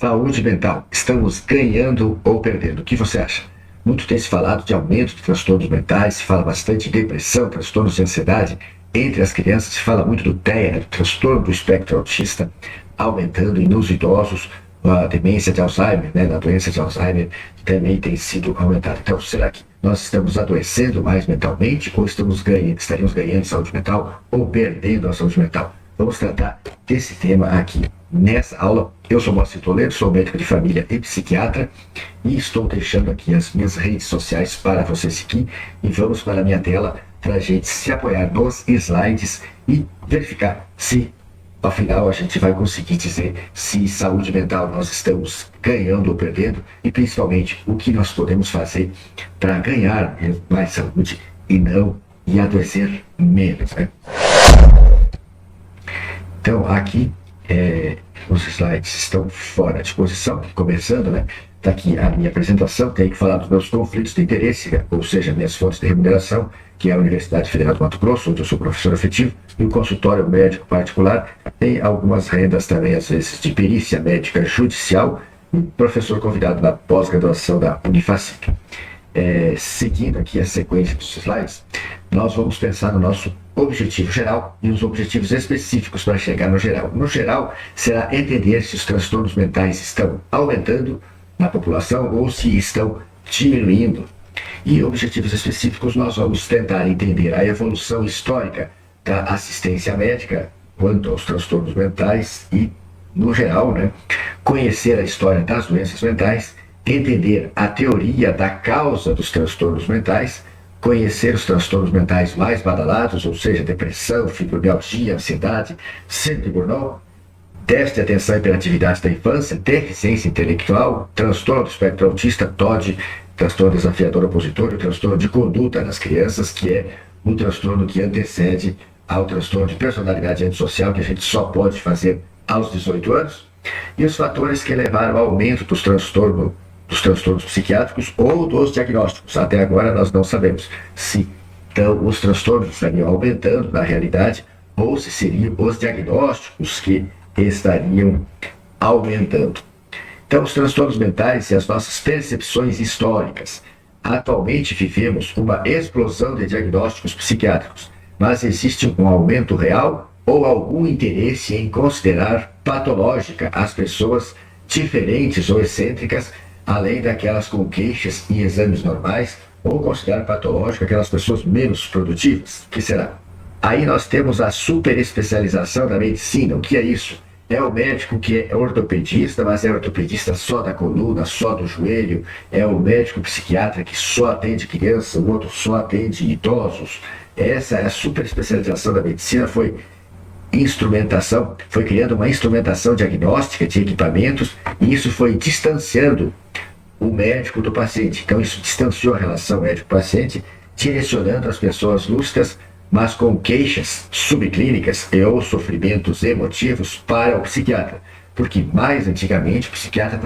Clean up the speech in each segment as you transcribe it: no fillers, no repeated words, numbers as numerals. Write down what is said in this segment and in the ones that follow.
Saúde mental. Estamos ganhando ou perdendo? O que você acha? Muito tem se falado de aumento de transtornos mentais, se fala bastante de depressão, transtornos de ansiedade. Entre as crianças se fala muito do TEA, do transtorno do espectro autista, aumentando e nos idosos. A demência de Alzheimer, a doença de Alzheimer também tem sido aumentada. Então, será que nós estamos adoecendo mais mentalmente ou estaríamos ganhando saúde mental ou perdendo a saúde mental? Vamos tratar desse tema aqui nessa aula. Eu sou Moacir Toledo, sou médico de família e psiquiatra e estou deixando aqui as minhas redes sociais para você seguir e vamos para a minha tela para a gente se apoiar nos slides e verificar se afinal a gente vai conseguir dizer se saúde mental nós estamos ganhando ou perdendo e principalmente o que nós podemos fazer para ganhar mais saúde e adoecer menos, Então, aqui, os slides estão fora de posição, começando, Está aqui a minha apresentação, tenho que falar dos meus conflitos de interesse, ou seja, minhas fontes de remuneração, que é a Universidade Federal do Mato Grosso, onde eu sou professor efetivo, e o consultório médico particular. Tem algumas rendas também, às vezes, de perícia médica judicial, e professor convidado na pós-graduação da Unifacip. Seguindo aqui a sequência dos slides, nós vamos pensar no nosso objetivo geral e os objetivos específicos para chegar no geral. No geral, será entender se os transtornos mentais estão aumentando na população ou se estão diminuindo. E objetivos específicos, nós vamos tentar entender a evolução histórica da assistência médica quanto aos transtornos mentais e, no geral, conhecer a história das doenças mentais, entender a teoria da causa dos transtornos mentais, conhecer os transtornos mentais mais badalados, ou seja, depressão, fibromialgia, ansiedade, síndrome de burnout, déficit de atenção e hiperatividade da infância, deficiência intelectual, transtorno do espectro autista, TOD, transtorno desafiador opositor, o transtorno de conduta nas crianças, que é um transtorno que antecede ao transtorno de personalidade antissocial, que a gente só pode fazer aos 18 anos, e os fatores que levaram ao aumento dos transtornos psiquiátricos ou dos diagnósticos. Até agora nós não sabemos se então, os transtornos estariam aumentando na realidade ou se seriam os diagnósticos que estariam aumentando. Então, os transtornos mentais e as nossas percepções históricas. Atualmente vivemos uma explosão de diagnósticos psiquiátricos, mas existe um aumento real ou algum interesse em considerar patológica as pessoas diferentes ou excêntricas, além daquelas com queixas e exames normais, ou considerar patológica aquelas pessoas menos produtivas? O que será? Aí nós temos a superespecialização da medicina. O que é isso? É o médico que é ortopedista, mas é ortopedista só da coluna, só do joelho. É o médico psiquiatra que só atende criança, o outro só atende idosos. Essa é a superespecialização da medicina, foi criando uma instrumentação diagnóstica de equipamentos, e isso foi distanciando o médico do paciente. Então isso distanciou a relação médico-paciente, direcionando as pessoas lúcidas, mas com queixas subclínicas e ou sofrimentos emotivos para o psiquiatra. Porque mais antigamente o psiquiatra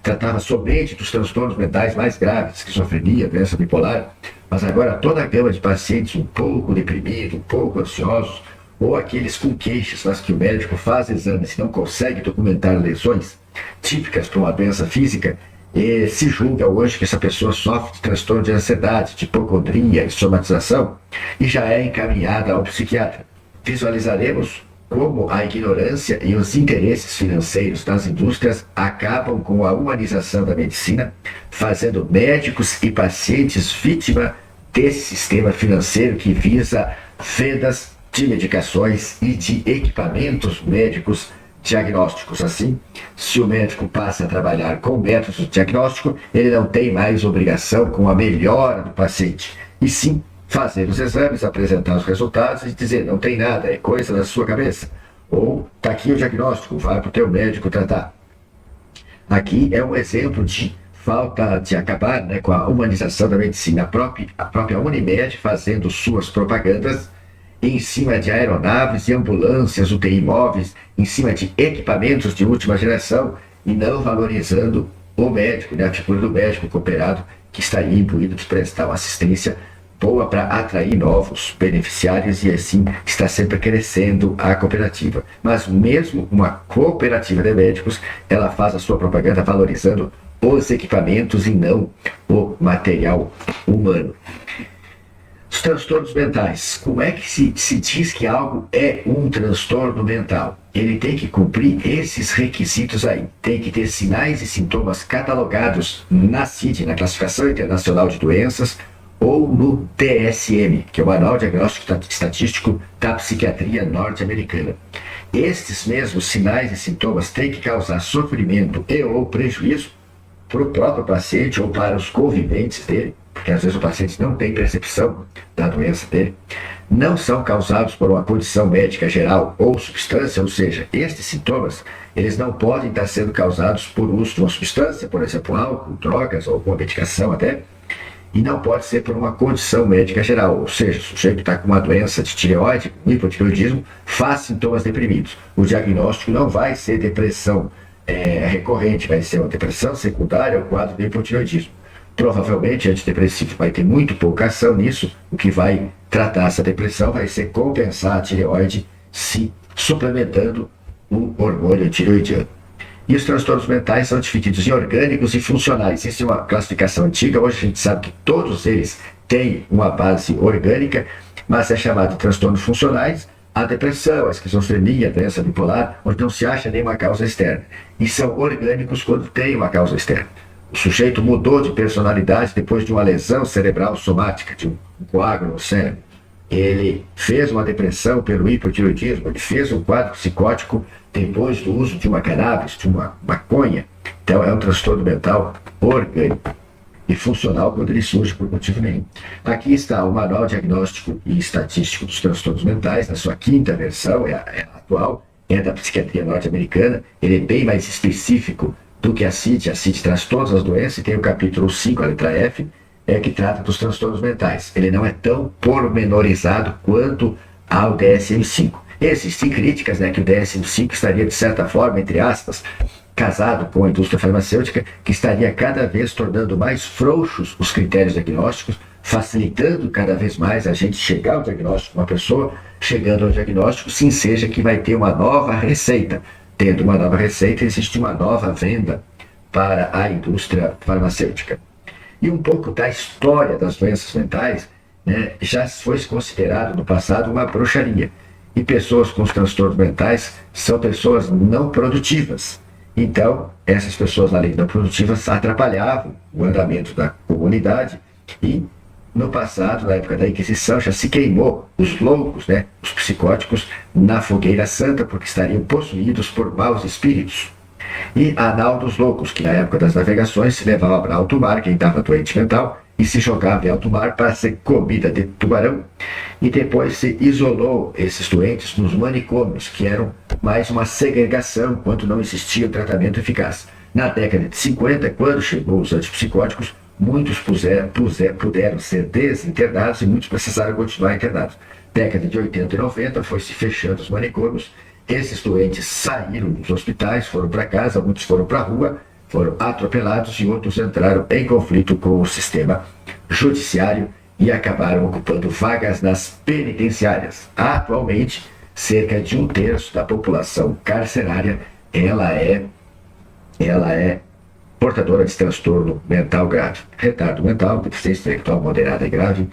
tratava somente dos transtornos mentais mais graves, esquizofrenia, doença bipolar, mas agora toda a gama de pacientes um pouco deprimidos, um pouco ansiosos, ou aqueles com queixas, mas que o médico faz exames e não consegue documentar lesões típicas para uma doença física, e se julga hoje que essa pessoa sofre de transtorno de ansiedade, de hipocondria, de somatização, e já é encaminhada ao psiquiatra. Visualizaremos como a ignorância e os interesses financeiros das indústrias acabam com a humanização da medicina, fazendo médicos e pacientes vítima desse sistema financeiro que visa vendas de medicações e de equipamentos médicos diagnósticos. Assim, se o médico passa a trabalhar com métodos de diagnóstico, ele não tem mais obrigação com a melhora do paciente, e sim fazer os exames, apresentar os resultados e dizer: não tem nada, é coisa da sua cabeça, ou está aqui o diagnóstico, vai para o teu médico tratar. Aqui é um exemplo de falta de acabar com a humanização da medicina. A própria Unimed fazendo suas propagandas em cima de aeronaves e ambulâncias, UTI móveis, em cima de equipamentos de última geração, e não valorizando o médico, a figura do médico cooperado, que estaria imbuído de prestar uma assistência boa para atrair novos beneficiários e assim está sempre crescendo a cooperativa. Mas mesmo uma cooperativa de médicos, ela faz a sua propaganda valorizando os equipamentos e não o material humano. Os transtornos mentais. Como é que se diz que algo é um transtorno mental? Ele tem que cumprir esses requisitos aí. Tem que ter sinais e sintomas catalogados na CID, na Classificação Internacional de Doenças, ou no DSM, que é o Manual Diagnóstico Estatístico da Psiquiatria Norte-Americana. Estes mesmos sinais e sintomas têm que causar sofrimento e ou prejuízo para o próprio paciente ou para os conviventes dele, porque às vezes o paciente não tem percepção da doença dele, não são causados por uma condição médica geral ou substância, ou seja, estes sintomas, eles não podem estar sendo causados por uso de uma substância, por exemplo, álcool, drogas ou alguma medicação até, e não pode ser por uma condição médica geral, ou seja, o sujeito está com uma doença de tireoide, hipotireoidismo, faz sintomas deprimidos. O diagnóstico não vai ser depressão recorrente, vai ser uma depressão secundária ao quadro de hipotireoidismo. Provavelmente antidepressivo vai ter muito pouca ação nisso, o que vai tratar essa depressão vai ser compensar a tireoide se suplementando o hormônio tireoidiano. E os transtornos mentais são divididos em orgânicos e funcionais. Isso é uma classificação antiga, hoje a gente sabe que todos eles têm uma base orgânica, mas é chamado de transtornos funcionais a depressão, a esquizofrenia, a doença bipolar, onde não se acha nenhuma causa externa. E são orgânicos quando tem uma causa externa. O sujeito mudou de personalidade depois de uma lesão cerebral somática, de um coágulo no cérebro. Ele fez uma depressão pelo hipotireoidismo, ele fez um quadro psicótico depois do uso de uma cannabis, de uma maconha. Então é um transtorno mental orgânico e funcional quando ele surge por motivo nenhum. Aqui está o Manual Diagnóstico e Estatístico dos Transtornos Mentais, na sua quinta versão, é a atual, é da psiquiatria norte-americana, ele é bem mais específico do que a CID. A CID traz todas as doenças e tem o capítulo 5, a letra F, que trata dos transtornos mentais. Ele não é tão pormenorizado quanto ao DSM-5. Existem críticas, que o DSM-5 estaria, de certa forma, entre aspas, casado com a indústria farmacêutica, que estaria cada vez tornando mais frouxos os critérios diagnósticos, facilitando cada vez mais a gente chegar ao diagnóstico. Uma pessoa chegando ao diagnóstico, sim, seja que vai ter uma nova receita. Tendo uma nova receita, existe uma nova venda para a indústria farmacêutica. E um pouco da história das doenças mentais, já foi considerado no passado uma bruxaria. E pessoas com os transtornos mentais são pessoas não produtivas. Então, essas pessoas, além de não produtivas, atrapalhavam o andamento da comunidade. E, no passado, na época da Inquisição, já se queimou os loucos, os psicóticos, na fogueira santa, porque estariam possuídos por maus espíritos. E a nau dos loucos, que na época das navegações se levava para alto mar, quem estava doente mental, e se jogava em alto mar para ser comida de tubarão. E depois se isolou esses doentes nos manicômios, que eram mais uma segregação, quando não existia um tratamento eficaz. Na década de 50, quando chegou os antipsicóticos, muitos puderam ser desinternados e muitos precisaram continuar internados. Década de 80 e 90 foi se fechando os manicômios. Esses doentes saíram dos hospitais, foram para casa, muitos foram para a rua, foram atropelados e outros entraram em conflito com o sistema judiciário e acabaram ocupando vagas nas penitenciárias. Atualmente, cerca de 1/3 da população carcerária, ela é portadora de transtorno mental grave, retardo mental, deficiência intelectual moderada e grave,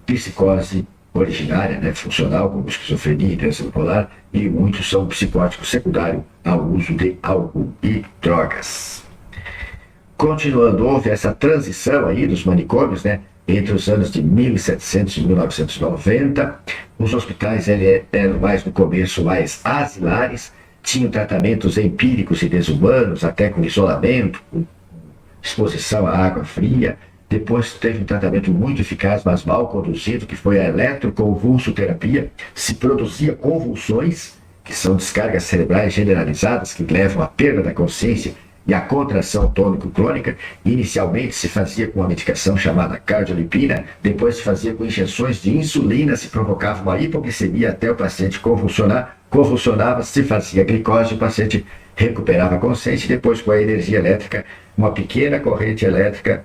psicose originária, funcional, como esquizofrenia e doença bipolar, e muitos são psicóticos secundários ao uso de álcool e drogas. Continuando, houve essa transição aí dos manicômios, entre os anos de 1700 e 1990, os hospitais eram mais no começo mais asilares, tinham tratamentos empíricos e desumanos, até com isolamento, com exposição à água fria. Depois teve um tratamento muito eficaz, mas mal conduzido, que foi a eletroconvulsoterapia. Se produzia convulsões, que são descargas cerebrais generalizadas, que levam à perda da consciência e à contração tônico-clônica. Inicialmente se fazia com uma medicação chamada cardiolipina, depois se fazia com injeções de insulina, se provocava uma hipoglicemia até o paciente convulsionar. Convulsionava, se fazia glicose, o paciente recuperava a consciência, e depois com a energia elétrica, uma pequena corrente elétrica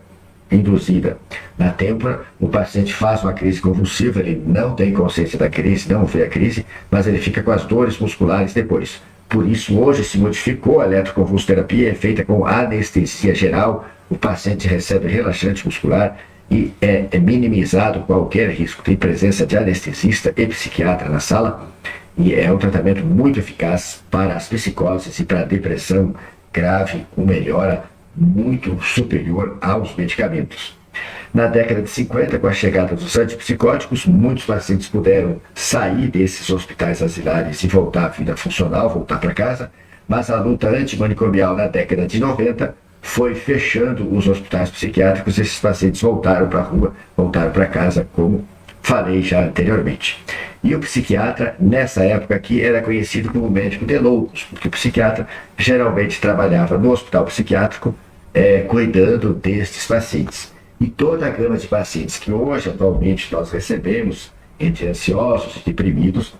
induzida na têmpora, o paciente faz uma crise convulsiva, ele não tem consciência da crise, não vê a crise, mas ele fica com as dores musculares depois. Por isso, hoje se modificou a eletroconvulsoterapia, é feita com anestesia geral, o paciente recebe relaxante muscular e é minimizado qualquer risco. Tem presença de anestesista e psiquiatra na sala e é um tratamento muito eficaz para as psicoses e para a depressão grave, com melhora muito superior aos medicamentos. Na década de 50, com a chegada dos antipsicóticos, muitos pacientes puderam sair desses hospitais asilares e voltar à vida funcional, voltar para casa, mas a luta antimanicomial na década de 90 foi fechando os hospitais psiquiátricos, esses pacientes voltaram para a rua, voltaram para casa, como falei já anteriormente. E o psiquiatra, nessa época aqui, era conhecido como médico de loucos, porque o psiquiatra geralmente trabalhava no hospital psiquiátrico, cuidando destes pacientes. E toda a gama de pacientes que hoje, atualmente, nós recebemos, entre ansiosos e deprimidos,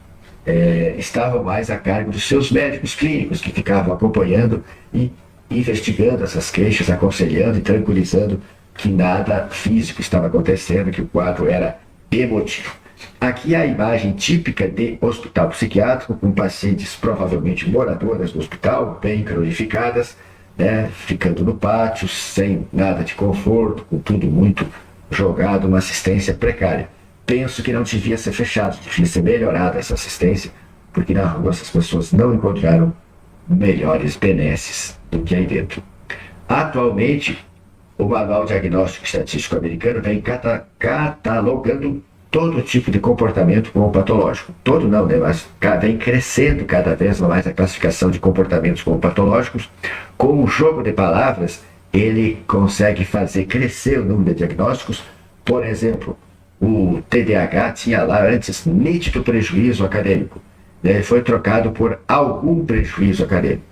estavam mais a cargo dos seus médicos clínicos, que ficavam acompanhando e investigando essas queixas, aconselhando e tranquilizando que nada físico estava acontecendo, que o quadro era emotivo. Aqui a imagem típica de hospital psiquiátrico, com pacientes provavelmente moradoras do hospital, bem cronificadas, ficando no pátio, sem nada de conforto, com tudo muito jogado, uma assistência precária. Penso que não devia ser fechado, devia ser melhorada essa assistência, porque na rua essas pessoas não encontraram melhores benesses do que aí dentro. Atualmente, o Manual Diagnóstico Estatístico Americano vem catalogando todo tipo de comportamento como patológico. Todo não, né? Mas vem crescendo cada vez mais a classificação de comportamentos como patológicos. Com o jogo de palavras, ele consegue fazer crescer o número de diagnósticos. Por exemplo, o TDAH tinha lá antes nítido prejuízo acadêmico. Ele foi trocado por algum prejuízo acadêmico.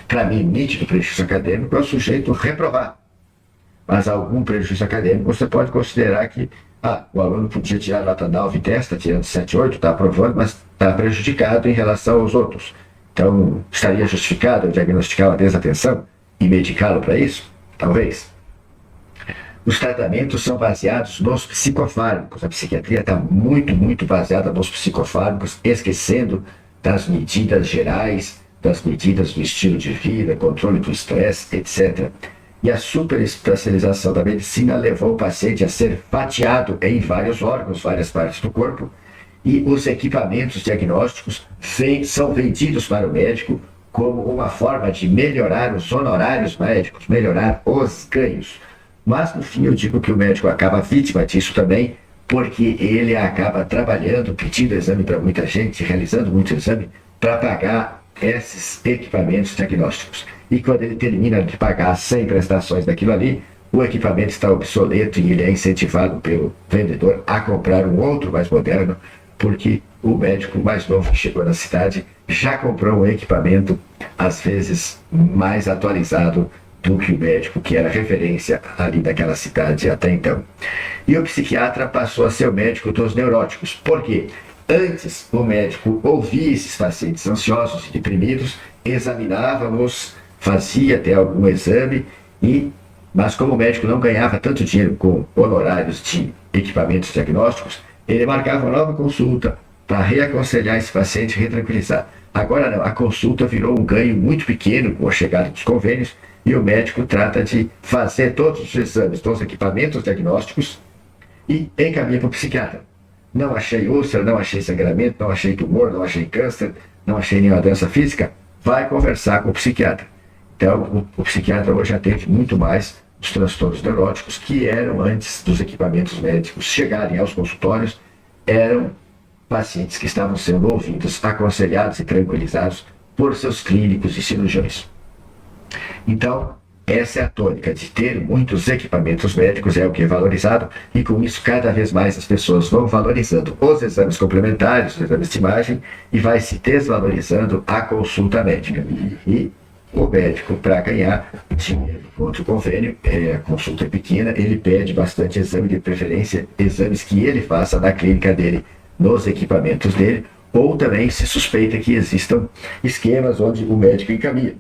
Para mim, nítido prejuízo acadêmico é o sujeito reprovar. Mas algum prejuízo acadêmico você pode considerar que o aluno podia tirar nota 9 e 10, está tirando 7, 8, está aprovando, mas está prejudicado em relação aos outros. Então, estaria justificado eu diagnosticar uma desatenção e medicá-lo para isso? Talvez. Os tratamentos são baseados nos psicofármacos. A psiquiatria está muito, muito baseada nos psicofármacos, esquecendo das medidas gerais, das medidas do estilo de vida, controle do estresse, etc. E a superespecialização da medicina levou o paciente a ser fatiado em vários órgãos, várias partes do corpo, e os equipamentos diagnósticos são vendidos para o médico como uma forma de melhorar os honorários médicos, melhorar os ganhos. Mas, no fim, eu digo que o médico acaba vítima disso também, porque ele acaba trabalhando, pedindo exame para muita gente, realizando muito exame, para pagar esses equipamentos diagnósticos. E quando ele termina de pagar 100 prestações daquilo ali, o equipamento está obsoleto e ele é incentivado pelo vendedor a comprar um outro mais moderno, porque o médico mais novo que chegou na cidade já comprou um equipamento, às vezes, mais atualizado do que o médico que era referência ali daquela cidade até então. E o psiquiatra passou a ser o médico dos neuróticos. Por quê? Antes, o médico ouvia esses pacientes ansiosos e deprimidos, examinava-os, fazia até algum exame, mas como o médico não ganhava tanto dinheiro com honorários de equipamentos diagnósticos, ele marcava uma nova consulta para reaconselhar esse paciente e retranquilizar. Agora não, a consulta virou um ganho muito pequeno com a chegada dos convênios e o médico trata de fazer todos os exames dos equipamentos diagnósticos e encaminha para o psiquiatra. Não achei úlcera, não achei sangramento, não achei tumor, não achei câncer, não achei nenhuma doença física, vai conversar com o psiquiatra. Então, o psiquiatra hoje atende muito mais os transtornos neuróticos que eram antes dos equipamentos médicos chegarem aos consultórios, eram pacientes que estavam sendo ouvidos, aconselhados e tranquilizados por seus clínicos e cirurgiões. Então, essa é a tônica de ter muitos equipamentos médicos, é o que é valorizado, e com isso cada vez mais as pessoas vão valorizando os exames complementares, os exames de imagem, e vai se desvalorizando a consulta médica. E o médico, para ganhar dinheiro contra o convênio, a consulta é pequena, ele pede bastante exame, de preferência exames que ele faça na clínica dele, nos equipamentos dele, ou também se suspeita que existam esquemas onde o médico encaminha.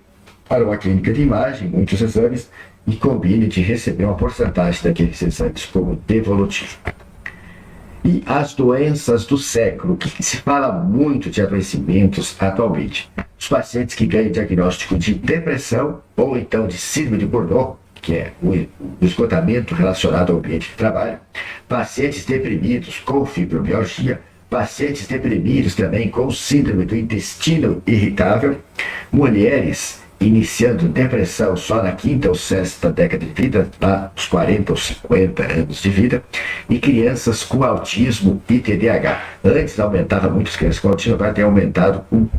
para uma clínica de imagem, muitos exames, e combine de receber uma porcentagem daqueles exames como devolutivo. E as doenças do século, que se fala muito de adoecimentos atualmente. Os pacientes que ganham diagnóstico de depressão ou então de síndrome de Burnout, que é o esgotamento relacionado ao ambiente de trabalho, pacientes deprimidos com fibromialgia, pacientes deprimidos também com síndrome do intestino irritável, mulheres iniciando depressão só na quinta ou sexta década de vida, lá os 40 ou 50 anos de vida, e crianças com autismo e TDAH. Antes aumentava muito as crianças com autismo, agora tem aumentado com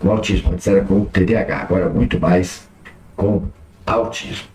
autismo. Antes era com TDAH, agora muito mais com autismo.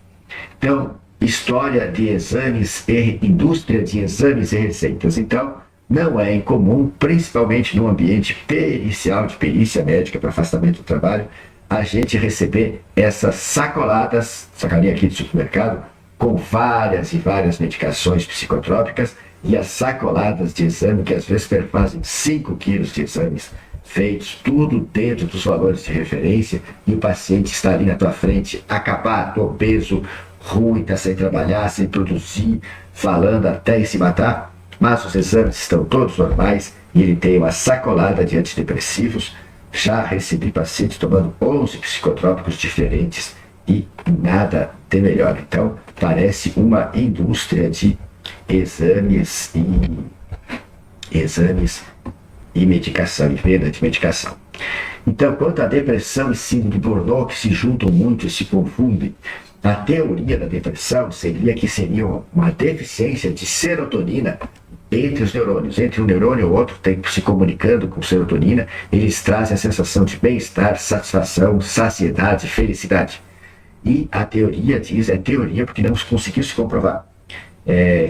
Então, história de exames e indústria de exames e receitas. Então, não é incomum, principalmente no ambiente pericial de perícia médica para afastamento do trabalho, a gente receber essas sacolinha aqui do supermercado, com várias e várias medicações psicotrópicas e as sacoladas de exame que às vezes perfazem 5 quilos de exames feitos, tudo dentro dos valores de referência, e o paciente está ali na tua frente, acabado, obeso, ruim, está sem trabalhar, sem produzir, falando até em se matar, mas os exames estão todos normais e ele tem uma sacolada de antidepressivos. Já recebi pacientes tomando 11 psicotrópicos diferentes e nada de melhor. Então, parece uma indústria de exames e medicação, e venda de medicação. Então, quanto à depressão e síndrome de Burnout, que se juntam muito e se confundem, a teoria da depressão seria que seria uma deficiência de serotonina entre os neurônios. Entre um neurônio e o outro, tem se comunicando com serotonina, eles trazem a sensação de bem-estar, satisfação, saciedade, felicidade. E a teoria diz, é teoria porque não conseguiu se comprovar,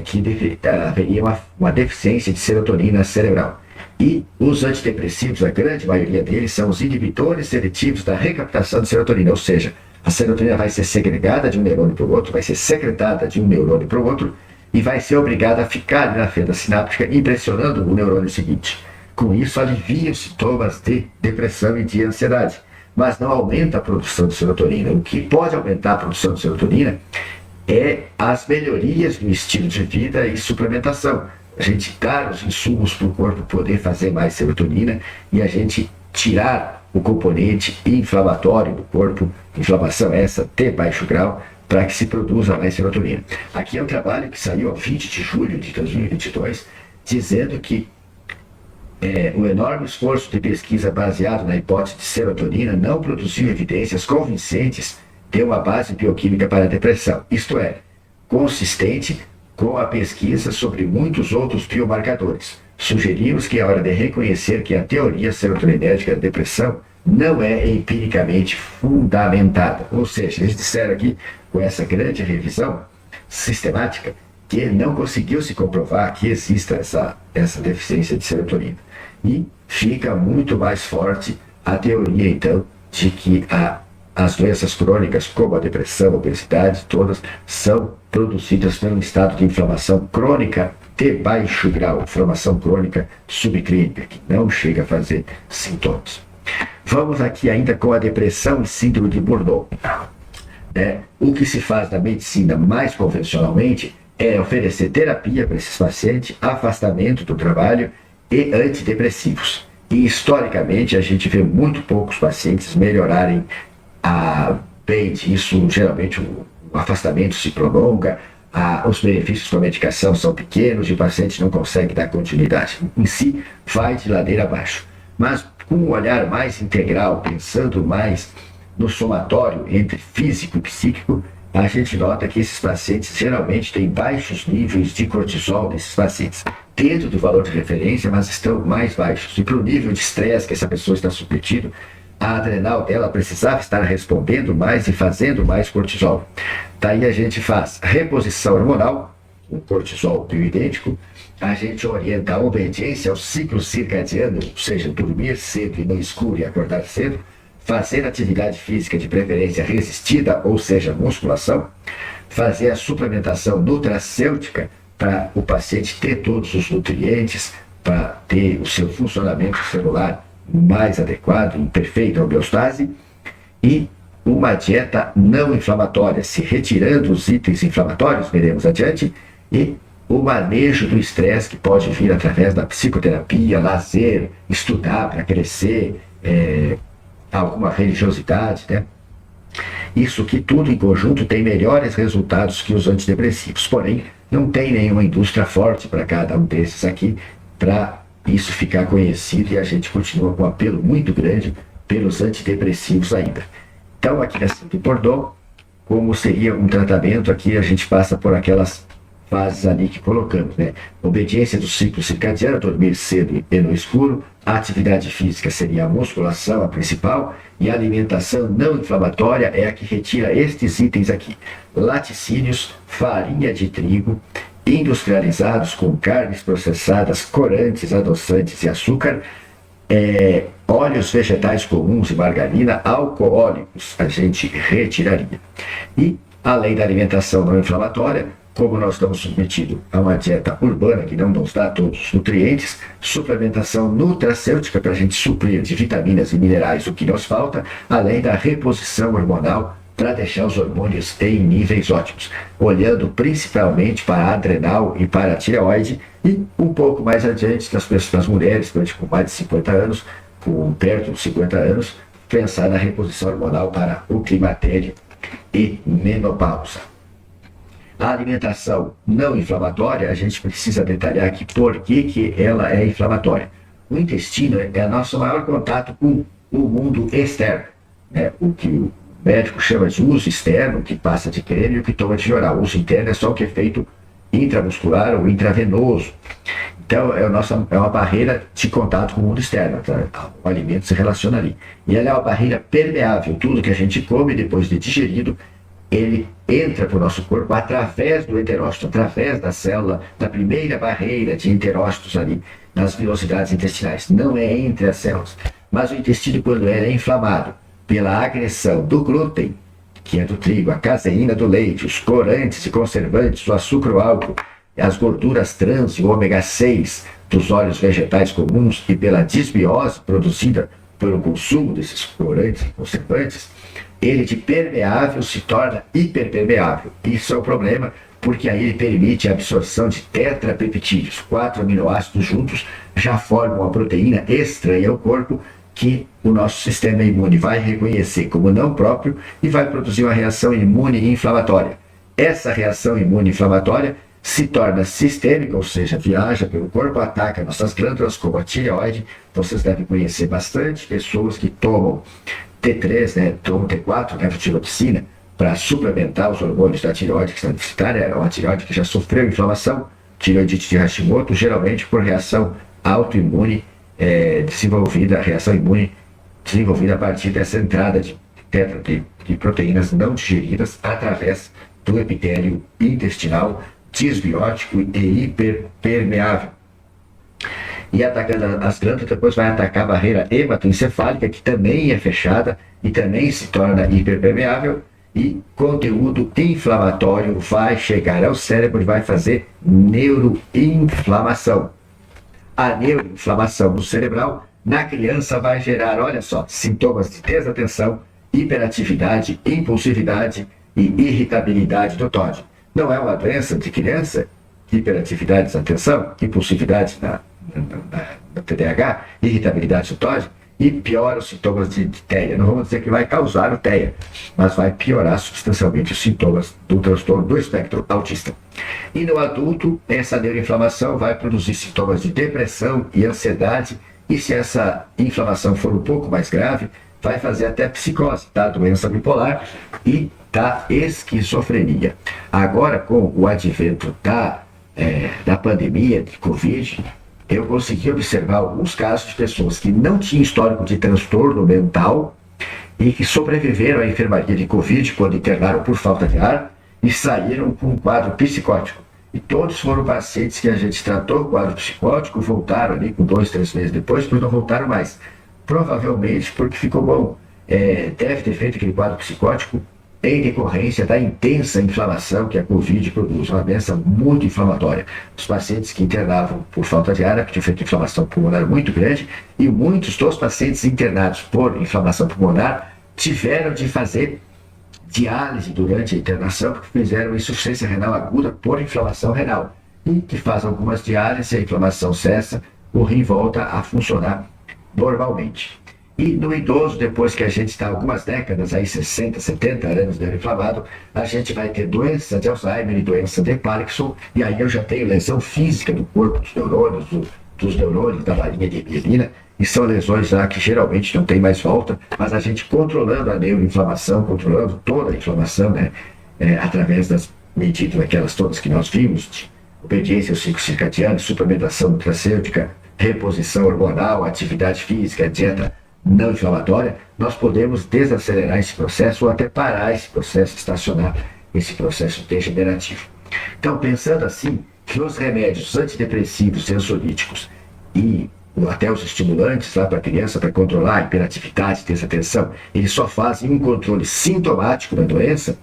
que haveria uma deficiência de serotonina cerebral. E os antidepressivos, a grande maioria deles, são os inibidores seletivos da recaptação de serotonina, ou seja, a serotonina vai ser segregada de um neurônio para o outro, vai ser secretada de um neurônio para o outro, e vai ser obrigada a ficar na fenda sináptica, impressionando o neurônio seguinte. Com isso, alivia os sintomas de depressão e de ansiedade, mas não aumenta a produção de serotonina. O que pode aumentar a produção de serotonina é as melhorias no estilo de vida e suplementação. A gente dar os insumos para o corpo poder fazer mais serotonina e a gente tirar o componente inflamatório do corpo, inflamação essa de baixo grau, para que se produza mais serotonina. Aqui é um trabalho que saiu a 20 de julho de 2022, dizendo que o enorme esforço de pesquisa baseado na hipótese de serotonina não produziu evidências convincentes de uma base bioquímica para a depressão, isto é, consistente com a pesquisa sobre muitos outros biomarcadores. Sugerimos que é hora de reconhecer que a teoria serotoninérgica da depressão não é empiricamente fundamentada. Ou seja, eles disseram aqui, com essa grande revisão sistemática, que não conseguiu se comprovar que exista essa deficiência de serotonina. E fica muito mais forte a teoria, então, de que as doenças crônicas, como a depressão, a obesidade, todas são produzidas pelo estado de inflamação crônica de baixo grau, inflamação crônica subclínica, que não chega a fazer sintomas. Vamos aqui ainda com a depressão e síndrome de Burnout. O que se faz na medicina mais convencionalmente é oferecer terapia para esses pacientes, afastamento do trabalho e antidepressivos. E historicamente a gente vê muito poucos pacientes melhorarem bem disso. Geralmente o afastamento se prolonga, os benefícios com a medicação são pequenos e o paciente não consegue dar continuidade. Em si, vai de ladeira abaixo. Mas com um olhar mais integral, pensando mais no somatório entre físico e psíquico, a gente nota que esses pacientes geralmente têm baixos níveis de cortisol nesses pacientes, dentro do valor de referência, mas estão mais baixos. E para o nível de estresse que essa pessoa está submetido, a adrenal dela precisava estar respondendo mais e fazendo mais cortisol. Daí a gente faz reposição hormonal, o cortisol bioidêntico, a gente orienta a obediência ao ciclo circadiano, ou seja, dormir cedo e no escuro e acordar cedo, fazer atividade física de preferência resistida, ou seja, musculação, fazer a suplementação nutracêutica para o paciente ter todos os nutrientes, para ter o seu funcionamento celular mais adequado, em perfeita homeostase, e uma dieta não inflamatória, se retirando os itens inflamatórios, veremos adiante, e o manejo do estresse que pode vir através da psicoterapia, lazer, estudar para crescer, alguma religiosidade, né? Isso que tudo em conjunto tem melhores resultados que os antidepressivos. Porém, não tem nenhuma indústria forte para cada um desses aqui, para isso ficar conhecido, e a gente continua com um apelo muito grande pelos antidepressivos ainda. Então, aqui na Síndrome de Bordeaux, como seria um tratamento, aqui a gente passa por aquelas fases ali que colocamos, né? Obediência do ciclo circadiano, dormir cedo e no escuro, a atividade física seria a musculação, a principal, e a alimentação não inflamatória é a que retira estes itens aqui: laticínios, farinha de trigo, industrializados com carnes processadas, corantes, adoçantes e açúcar, óleos vegetais comuns e margarina, alcoólicos, a gente retiraria. E, além da alimentação não inflamatória, como nós estamos submetidos a uma dieta urbana que não nos dá todos os nutrientes, suplementação nutracêutica para a gente suprir de vitaminas e minerais o que nos falta, além da reposição hormonal para deixar os hormônios em níveis ótimos, olhando principalmente para a adrenal e para a tireoide, e um pouco mais adiante das pessoas, das mulheres com mais de 50 anos, com perto de 50 anos, pensar na reposição hormonal para o climatério e menopausa. A alimentação não inflamatória, a gente precisa detalhar aqui por que ela é inflamatória. O intestino é nosso maior contato com o mundo externo, né? O que o médico chama de uso externo, que passa de creme, e o que toma de oral. O uso interno é só o que é feito intramuscular ou intravenoso. Então, é uma barreira de contato com o mundo externo. Tá? O alimento se relaciona ali. E ela é uma barreira permeável. Tudo que a gente come depois de digerido, ele entra para o nosso corpo através do enterócito, através da célula, da primeira barreira de enterócitos ali, nas velocidades intestinais. Não é entre as células. Mas o intestino, quando ele é inflamado pela agressão do glúten, que é do trigo, a caseína do leite, os corantes e conservantes, o açúcar, o álcool, as gorduras trans e o ômega 6 dos óleos vegetais comuns, e pela disbiose produzida pelo consumo desses corantes e conservantes, ele de permeável se torna hiperpermeável. Isso é o problema, porque aí ele permite a absorção de tetrapeptídeos. 4 aminoácidos juntos já formam uma proteína estranha ao corpo, que o nosso sistema imune vai reconhecer como não próprio e vai produzir uma reação imune inflamatória. Essa reação imune inflamatória se torna sistêmica, ou seja, viaja pelo corpo, ataca nossas glândulas, como a tireoide. Vocês devem conhecer bastante pessoas que tomam T3, né, tomam T4, né, tiroxina, para suplementar os hormônios da tireoide que está deficitária. É uma tireoide que já sofreu inflamação, tireoidite de Hashimoto, geralmente por reação autoimune reação imune desenvolvida a partir dessa entrada de proteínas não digeridas através do epitélio intestinal disbiótico e hiperpermeável. E atacando as glândulas, depois vai atacar a barreira hematoencefálica, que também é fechada e também se torna hiperpermeável, e conteúdo inflamatório vai chegar ao cérebro e vai fazer neuroinflamação. A neuroinflamação no cerebral, na criança, vai gerar, olha só, sintomas de desatenção, hiperatividade, impulsividade e irritabilidade do TOD. Não é uma doença de criança, hiperatividade, desatenção, impulsividade na TDAH, irritabilidade do TOD, e piora os sintomas de TEA. Não vamos dizer que vai causar o TEA, mas vai piorar substancialmente os sintomas do transtorno do espectro autista. E no adulto, essa neuroinflamação vai produzir sintomas de depressão e ansiedade, e se essa inflamação for um pouco mais grave, vai fazer até psicose, da doença bipolar e da esquizofrenia. Agora, com o advento da pandemia de Covid, eu consegui observar alguns casos de pessoas que não tinham histórico de transtorno mental e que sobreviveram à enfermaria de Covid quando internaram por falta de ar e saíram com um quadro psicótico. E todos foram pacientes que a gente tratou com quadro psicótico, voltaram ali com 2, 3 meses depois não voltaram mais. Provavelmente porque ficou bom. Deve ter feito aquele quadro psicótico em decorrência da intensa inflamação que a Covid produz, uma doença muito inflamatória. Os pacientes que internavam por falta de ar, que tinham feito inflamação pulmonar muito grande, e muitos dos pacientes internados por inflamação pulmonar tiveram de fazer diálise durante a internação, porque fizeram insuficiência renal aguda por inflamação renal. E que faz algumas diálises, a inflamação cessa, o rim volta a funcionar normalmente. E no idoso, depois que a gente está algumas décadas, aí 60, 70 anos dele inflamado, a gente vai ter doença de Alzheimer e doença de Parkinson, e aí eu já tenho lesão física do corpo, dos neurônios, da varinha de mielina, e são lesões já que geralmente não tem mais volta, mas a gente controlando a neuroinflamação, controlando toda a inflamação, né, através das medidas, aquelas todas que nós vimos, de obediência aos ciclos circadianos, suplementação nutracêutica, reposição hormonal, atividade física, dieta não inflamatória, nós podemos desacelerar esse processo ou até parar esse processo, estacionar esse processo degenerativo. Então, pensando assim, que os remédios antidepressivos, ansiolíticos e até os estimulantes lá para a criança, para controlar a hiperatividade, desatenção, eles só fazem um controle sintomático da doença.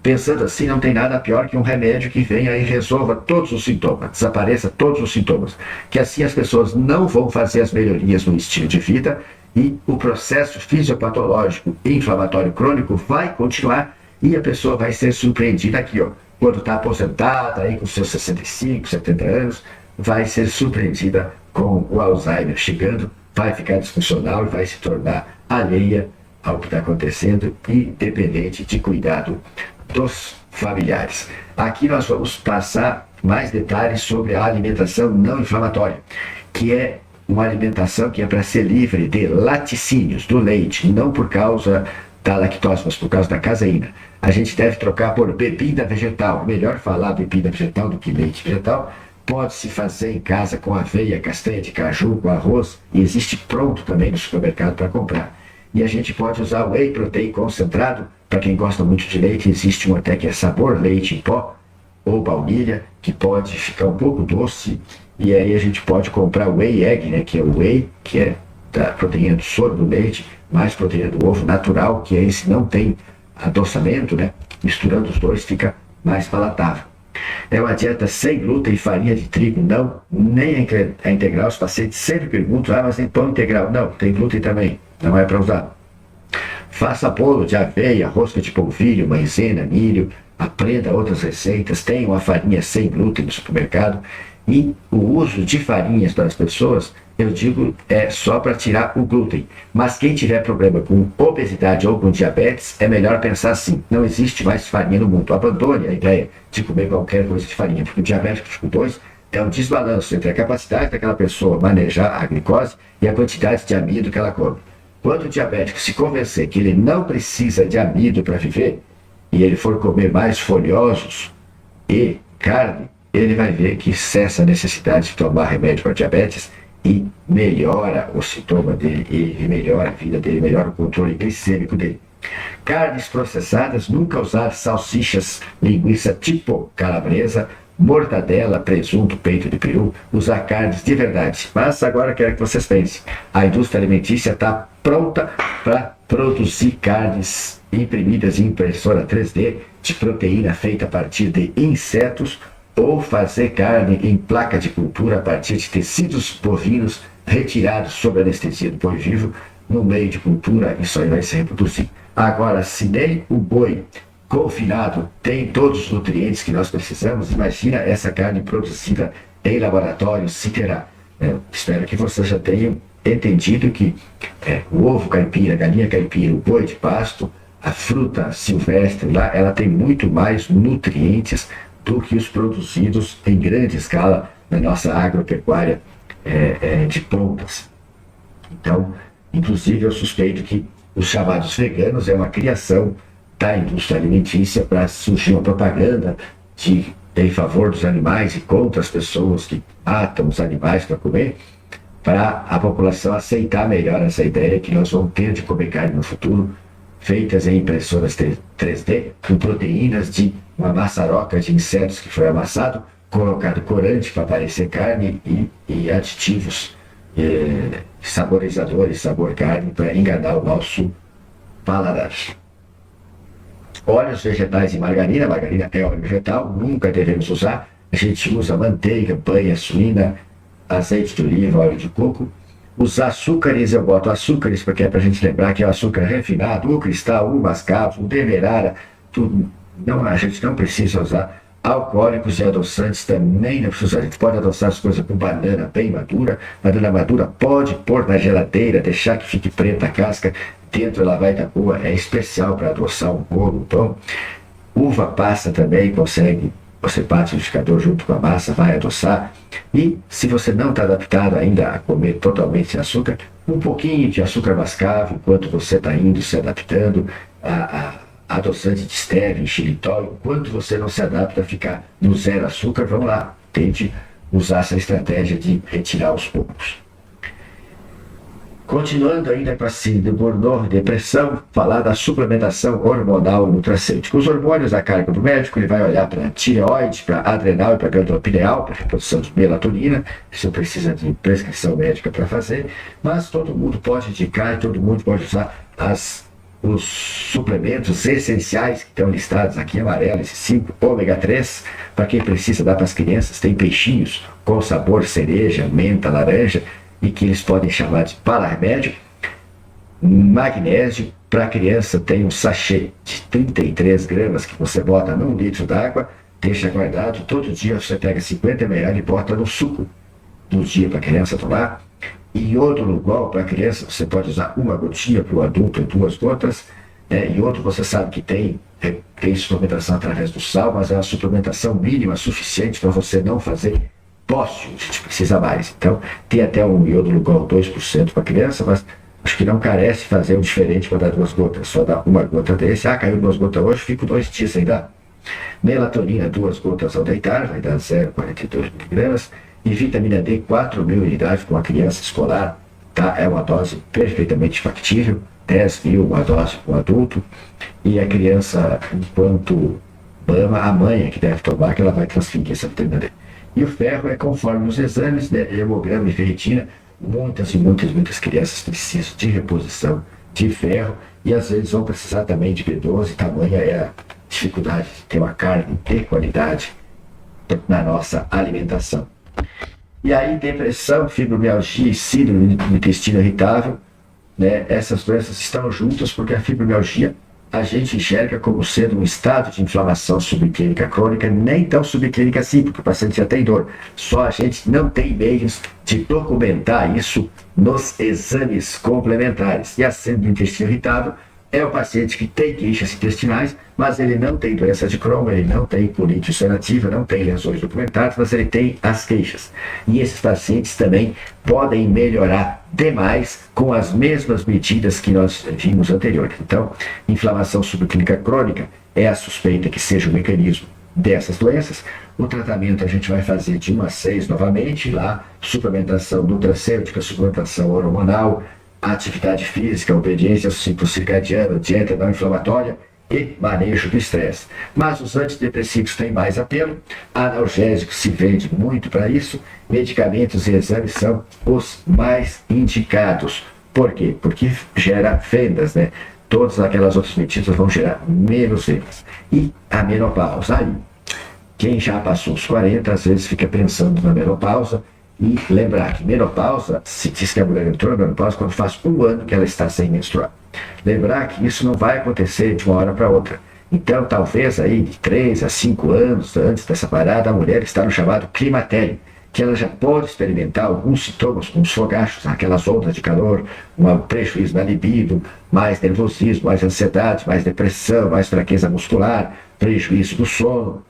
Pensando assim, não tem nada pior que um remédio que venha e resolva todos os sintomas, desapareça todos os sintomas. Que assim as pessoas não vão fazer as melhorias no estilo de vida e o processo fisiopatológico e inflamatório crônico vai continuar e a pessoa vai ser surpreendida aqui, ó, quando está aposentada, aí com seus 65, 70 anos, vai ser surpreendida com o Alzheimer chegando, vai ficar disfuncional e vai se tornar alheia ao que está acontecendo e dependente de cuidado dos familiares. Aqui nós vamos passar mais detalhes sobre a alimentação não inflamatória, que é uma alimentação que é para ser livre de laticínios, do leite, não por causa da lactose, mas por causa da caseína. A gente deve trocar por bebida vegetal. Melhor falar bebida vegetal do que leite vegetal. Pode-se fazer em casa com aveia, castanha de caju, com arroz, e existe pronto também no supermercado para comprar. E a gente pode usar whey protein concentrado. Para quem gosta muito de leite, existe um até que é sabor leite em pó ou baunilha, que pode ficar um pouco doce. E aí a gente pode comprar whey egg, né, que é o whey, que é da proteína do soro do leite, mais proteína do ovo natural, que é esse não tem adoçamento, né? Misturando os dois fica mais palatável. É uma dieta sem glúten e farinha de trigo, não, nem a integral. Os pacientes sempre perguntam, mas tem pão integral? Não, tem glúten também, não é para usar. Faça bolo de aveia, rosca de polvilho, maizena, milho, aprenda outras receitas, tem uma farinha sem glúten no supermercado. E o uso de farinhas para as pessoas, eu digo, é só para tirar o glúten. Mas quem tiver problema com obesidade ou com diabetes, é melhor pensar assim, não existe mais farinha no mundo. Abandone a ideia de comer qualquer coisa de farinha, porque o diabético tipo 2 é um desbalanço entre a capacidade daquela pessoa manejar a glicose e a quantidade de amido que ela come. Quando o diabético se convencer que ele não precisa de amido para viver, e ele for comer mais folhosos e carne, ele vai ver que cessa a necessidade de tomar remédio para diabetes e melhora o sintoma dele, e melhora a vida dele, melhora o controle glicêmico dele. Carnes processadas, nunca usar salsichas, linguiça tipo calabresa, mortadela, presunto, peito de peru, usar carnes de verdade. Mas agora quero que vocês pensem, a indústria alimentícia está pronta para produzir carnes imprimidas em impressora 3D de proteína feita a partir de insetos, ou fazer carne em placa de cultura a partir de tecidos bovinos retirados sob anestesia do boi vivo no meio de cultura, isso aí vai se reproduzir. Agora, se nem o boi confinado tem todos os nutrientes que nós precisamos, imagina essa carne produzida em laboratório se terá. Espero que vocês já tenham entendido que o ovo caipira, a galinha caipira, o boi de pasto, a fruta silvestre lá, ela tem muito mais nutrientes do que os produzidos em grande escala na nossa agropecuária de pontas. Então, inclusive, eu suspeito que os chamados veganos é uma criação da indústria alimentícia para surgir uma propaganda em favor dos animais e contra as pessoas que matam os animais para comer, para a população aceitar melhor essa ideia que nós vamos ter de comer carne no futuro, feitas em impressoras 3D, com proteínas de uma maçaroca de insetos que foi amassado, colocado corante para parecer carne e aditivos, saborizadores, sabor carne, para enganar o nosso paladar. Óleos vegetais e margarina é óleo vegetal, nunca devemos usar. A gente usa manteiga, banha suína, azeite de oliva, óleo de coco. Os açúcares, eu boto açúcares porque é para a gente lembrar que é o açúcar refinado, o cristal, o mascavo, o demerara, tudo. Não, a gente não precisa usar alcoólicos e adoçantes também não precisa usar. A gente pode adoçar as coisas com banana bem madura. Banana madura pode pôr na geladeira, deixar que fique preta a casca. Dentro ela vai dar boa. É especial para adoçar um bolo, um pão. Uva passa também consegue. Você bate o liquidificador junto com a massa, vai adoçar. E se você não está adaptado ainda a comer totalmente sem açúcar, um pouquinho de açúcar mascavo enquanto você está indo se adaptando a adoçante de stevia, xilitol. Enquanto você não se adapta a ficar no zero açúcar, vamos lá, tente usar essa estratégia de retirar aos poucos. Continuando ainda com a síndrome de Burnout, depressão, falar da suplementação hormonal nutracêutica. Os hormônios a cargo do médico, ele vai olhar para a tireoide, para a adrenal e para a glândula pineal, para a reprodução de melatonina. Isso precisa de prescrição médica para fazer, mas todo mundo pode indicar e todo mundo pode usar os suplementos essenciais que estão listados aqui em amarelo, esses 5 ômega 3, para quem precisa dar para as crianças. Tem peixinhos com sabor cereja, menta, laranja, e que eles podem chamar de para-remédio. Magnésio, para a criança tem um sachê de 33 gramas que você bota num litro d'água, deixa guardado, todo dia você pega 50 ml e bota no suco do dia para a criança tomar. Iodo igual para a criança, você pode usar uma gotinha, para o adulto 2 gotas. Iodo você sabe que tem suplementação através do sal, mas é uma suplementação mínima suficiente para você não fazer pósteo, a gente precisa mais. Então, tem até um iodo igual 2% para criança, mas acho que não carece fazer o diferente para dar 2 gotas, só dar uma gota desse. Caiu 2 gotas hoje, fico 2 dias sem dar. Melatonina, 2 gotas ao deitar, vai dar 0,42 miligramas. E vitamina D, 4.000 unidades para uma criança escolar, tá? É uma dose perfeitamente factível, 10.000 uma dose para um adulto. E a criança, enquanto mama, a mãe é que deve tomar, que ela vai transferir essa vitamina D. E o ferro é conforme os exames, né? Hemograma e ferritina. Muitas e muitas, muitas crianças precisam de reposição de ferro e às vezes vão precisar também de B12, tamanha é a dificuldade de ter uma carne de qualidade na nossa alimentação. E aí, depressão, fibromialgia e síndrome do intestino irritável, né? Essas doenças estão juntas porque a fibromialgia a gente enxerga como sendo um estado de inflamação subclínica crônica, nem tão subclínica assim, porque o paciente já tem dor. Só a gente não tem meios de documentar isso nos exames complementares. E a síndrome do intestino irritável é o paciente que tem queixas intestinais, mas ele não tem doença de Crohn, ele não tem colite ulcerativa, não tem lesões documentadas, mas ele tem as queixas. E esses pacientes também podem melhorar demais com as mesmas medidas que nós vimos anteriormente. Então, inflamação subclínica crônica é a suspeita que seja o mecanismo dessas doenças. O tratamento a gente vai fazer de 1 a 6 novamente, lá, suplementação nutracêutica, suplementação hormonal, atividade física, obediência ao ciclo circadiano, dieta não inflamatória e manejo do estresse. Mas os antidepressivos têm mais apelo, analgésicos se vende muito para isso, medicamentos e exames são os mais indicados. Por quê? Porque gera vendas, né? Todas aquelas outras medidas vão gerar menos vendas. E a menopausa aí. Quem já passou os 40, às vezes fica pensando na menopausa. E lembrar que menopausa, se diz que a mulher entrou na menopausa quando faz 1 ano que ela está sem menstruar. Lembrar que isso não vai acontecer de uma hora para outra. Então, talvez aí de 3 a 5 anos antes dessa parada, a mulher está no chamado climatério, que ela já pode experimentar alguns sintomas, como os fogachos, aquelas ondas de calor, um prejuízo na libido, mais nervosismo, mais ansiedade, mais depressão, mais fraqueza muscular, prejuízo do sono,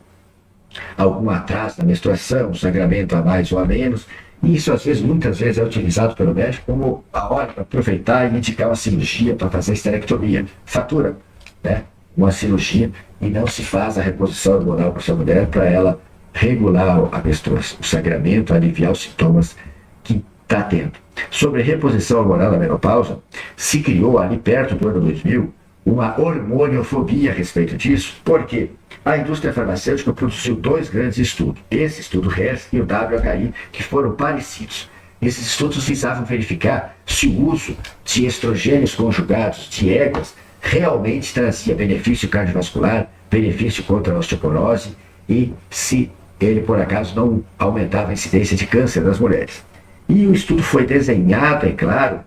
algum atraso na menstruação, um sangramento a mais ou a menos. E isso, às vezes, muitas vezes, é utilizado pelo médico como a hora para aproveitar e indicar uma cirurgia para fazer esterectomia. Fatura, né? Uma cirurgia e não se faz a reposição hormonal para essa mulher para ela regular a menstruação, o sangramento, aliviar os sintomas que está tendo. Sobre reposição hormonal na menopausa, se criou ali perto do ano 2000 uma hormoniofobia a respeito disso. Por quê? A indústria farmacêutica produziu 2 grandes estudos, esse estudo HERS e o WHI, que foram parecidos. Esses estudos visavam verificar se o uso de estrogênios conjugados de éguas realmente trazia benefício cardiovascular, benefício contra a osteoporose e se ele, por acaso, não aumentava a incidência de câncer nas mulheres. E o estudo foi desenhado, é claro,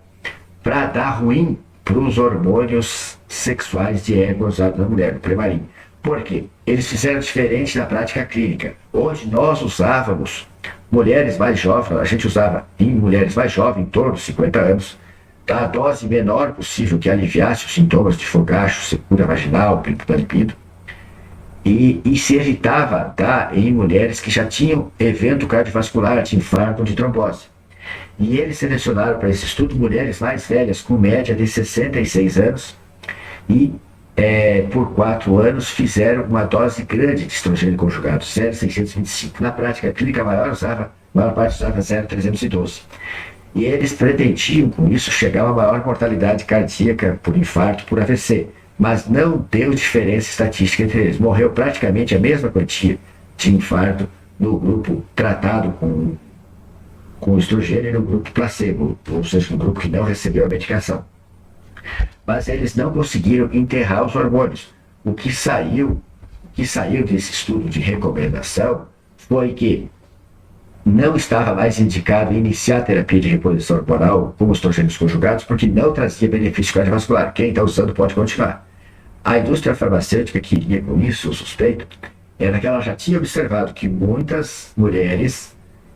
para dar ruim para os hormônios sexuais de ego usados na mulher, no Premarin. Por quê? Eles fizeram diferente na prática clínica, onde nós usávamos mulheres mais jovens, a gente usava em mulheres mais jovens, em torno de 50 anos, a dose menor possível que aliviasse os sintomas de fogacho, secura vaginal, libido, e se evitava dar em mulheres que já tinham evento cardiovascular, de infarto ou de trombose. E eles selecionaram para esse estudo mulheres mais velhas, com média de 66 anos, e por 4 anos fizeram uma dose grande de estrogênio conjugado, 0,625. Na prática clínica, a maior parte usava 0,312. E eles pretendiam, com isso, chegar a uma maior mortalidade cardíaca por infarto, por AVC. Mas não deu diferença estatística entre eles. Morreu praticamente a mesma quantia de infarto no grupo tratado com estrogênio e no grupo placebo, ou seja, no grupo que não recebeu a medicação. Mas eles não conseguiram enterrar os hormônios. O que saiu desse estudo de recomendação foi que não estava mais indicado iniciar a terapia de reposição hormonal com os estrogênios conjugados, porque não trazia benefício cardiovascular. Quem está usando pode continuar. A indústria farmacêutica queria com isso, o suspeito, era que ela já tinha observado que muitas mulheres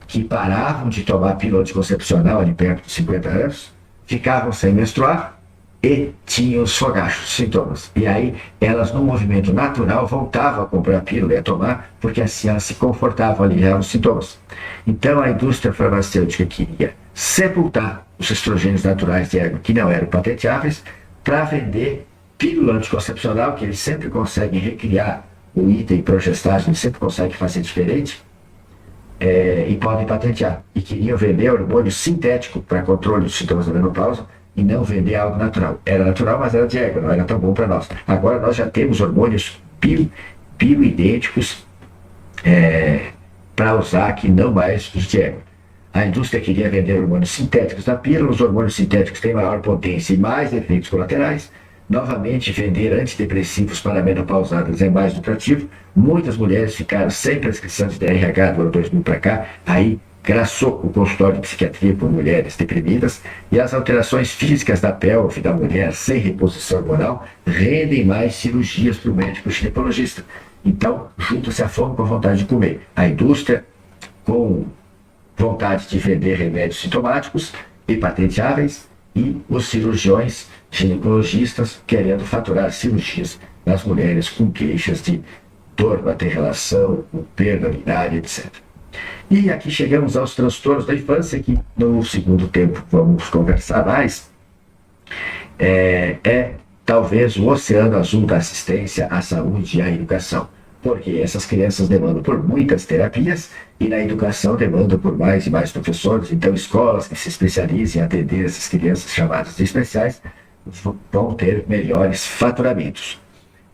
que paravam de tomar pílula anticoncepcional ali perto dos 50 anos, ficavam sem menstruar e tinham os fogachos, sintomas. E aí elas, no movimento natural, voltavam a comprar a pílula e a tomar, porque assim elas se confortavam, aliviavam os sintomas. Então a indústria farmacêutica queria sepultar os estrogênios naturais de ego que não eram patenteáveis para vender pílula anticoncepcional, que eles sempre conseguem recriar o item progestagem, eles sempre conseguem fazer diferente, e podem patentear. E queriam vender hormônio sintético para controle dos sintomas da menopausa e não vender algo natural. Era natural, mas era de ego, não era tão bom para nós. Agora nós já temos hormônios bioidênticos para usar que não mais os de ego. A indústria queria vender hormônios sintéticos da pílula, os hormônios sintéticos têm maior potência e mais efeitos colaterais. Novamente, vender antidepressivos para menopausadas é mais lucrativo. Muitas mulheres ficaram sem prescrição de DRH do ano 2000 para cá, aí graçou o consultório de psiquiatria por mulheres deprimidas, e as alterações físicas da pelve da mulher sem reposição hormonal rendem mais cirurgias para o médico ginecologista. Então, junta-se a fome com a vontade de comer. A indústria, com vontade de vender remédios sintomáticos e patenteáveis, e os cirurgiões ginecologistas querendo faturar cirurgias nas mulheres com queixas de dor na ter-relação, com perda urinária, etc. E aqui chegamos aos transtornos da infância, que no segundo tempo vamos conversar mais. Talvez o oceano azul da assistência à saúde e à educação, porque essas crianças demandam por muitas terapias e na educação demandam por mais e mais professores. Então, escolas que se especializem em atender essas crianças chamadas de especiais vão ter melhores faturamentos.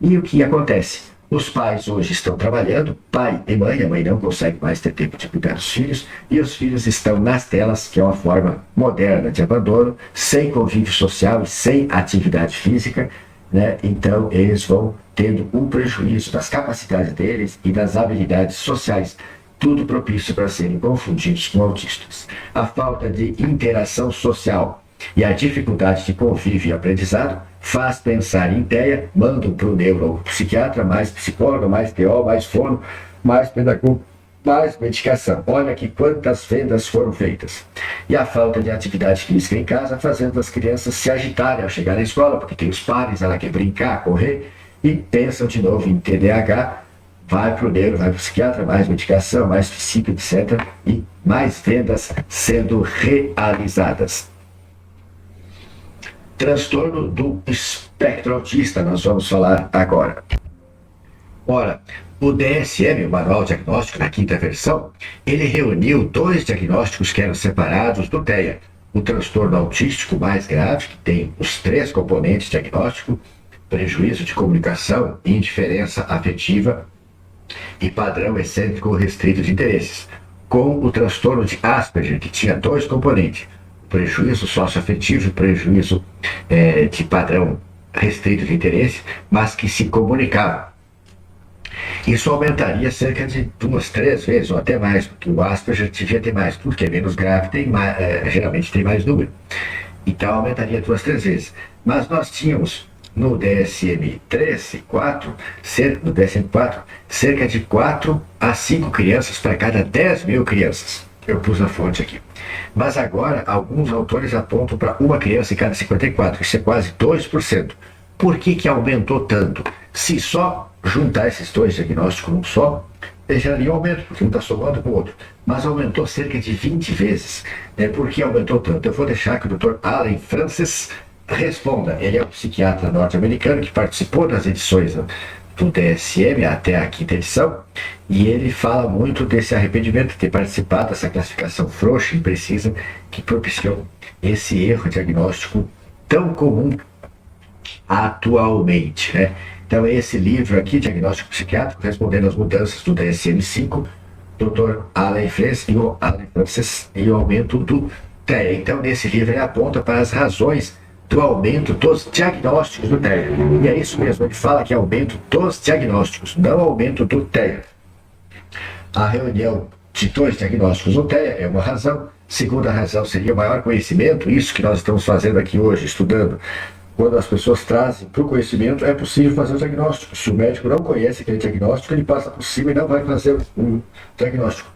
E o que acontece? Os pais hoje estão trabalhando, pai e mãe, a mãe não consegue mais ter tempo de cuidar dos filhos, e os filhos estão nas telas, que é uma forma moderna de abandono, sem convívio social e sem atividade física, né? Então eles vão tendo um prejuízo das capacidades deles e das habilidades sociais, tudo propício para serem confundidos com autistas. A falta de interação social e a dificuldade de convívio e aprendizado faz pensar em ideia, mandam para o neuropsiquiatra, mais psicólogo, mais TO, mais fono, mais pedagogo, mais medicação. Olha que quantas vendas foram feitas. E a falta de atividade física em casa fazendo as crianças se agitarem ao chegar na escola, porque tem os pares, ela quer brincar, correr, e pensam de novo em TDAH, vai para o neuro, vai para o psiquiatra, mais medicação, mais psico, etc. E mais vendas sendo realizadas. Transtorno do espectro autista, nós vamos falar agora. Ora, o DSM, o Manual Diagnóstico, na quinta versão, ele reuniu 2 diagnósticos que eram separados do TEA. O transtorno autístico mais grave, que tem os 3 componentes diagnóstico: prejuízo de comunicação, indiferença afetiva e padrão excêntrico restrito de interesses, com o transtorno de Asperger, que tinha 2 componentes: prejuízo socioafetivo e prejuízo de padrão restrito de interesse, mas que se comunicavam. Isso aumentaria cerca de 2, 3 vezes, ou até mais, porque o Asperger devia ter mais, tudo que é menos grave tem mais, geralmente tem mais número. Então aumentaria 2, 3 vezes. Mas nós tínhamos no DSM-3 e 4, no DSM-4, cerca de 4 a 5 crianças para cada 10 mil crianças. Eu pus na fonte aqui. Mas agora, alguns autores apontam para uma criança em cada 54, isso é quase 2%. Por que aumentou tanto? Se só juntar esses dois diagnósticos num só, geraria um aumento, porque um está somando com o outro. Mas aumentou cerca de 20 vezes. Por que aumentou tanto? Eu vou deixar que o Dr. Allen Frances responda. Ele é um psiquiatra norte-americano que participou das edições do DSM até a quinta edição, e ele fala muito desse arrependimento de ter participado dessa classificação frouxa e imprecisa que propiciou esse erro diagnóstico tão comum atualmente, né? Então, esse livro aqui, Diagnóstico Psiquiátrico, respondendo às mudanças do DSM-5, Dr. Allen Frances e o aumento do TEA. Então, nesse livro, ele aponta para as razões do aumento dos diagnósticos do TEA. E é isso mesmo, ele fala que é aumento dos diagnósticos, não aumento do TEA. A reunião de 2 diagnósticos no TEA é uma razão. Segunda razão seria o maior conhecimento, isso que nós estamos fazendo aqui hoje, estudando. Quando as pessoas trazem para o conhecimento, é possível fazer o diagnóstico. Se o médico não conhece aquele diagnóstico, ele passa por cima e não vai fazer o diagnóstico.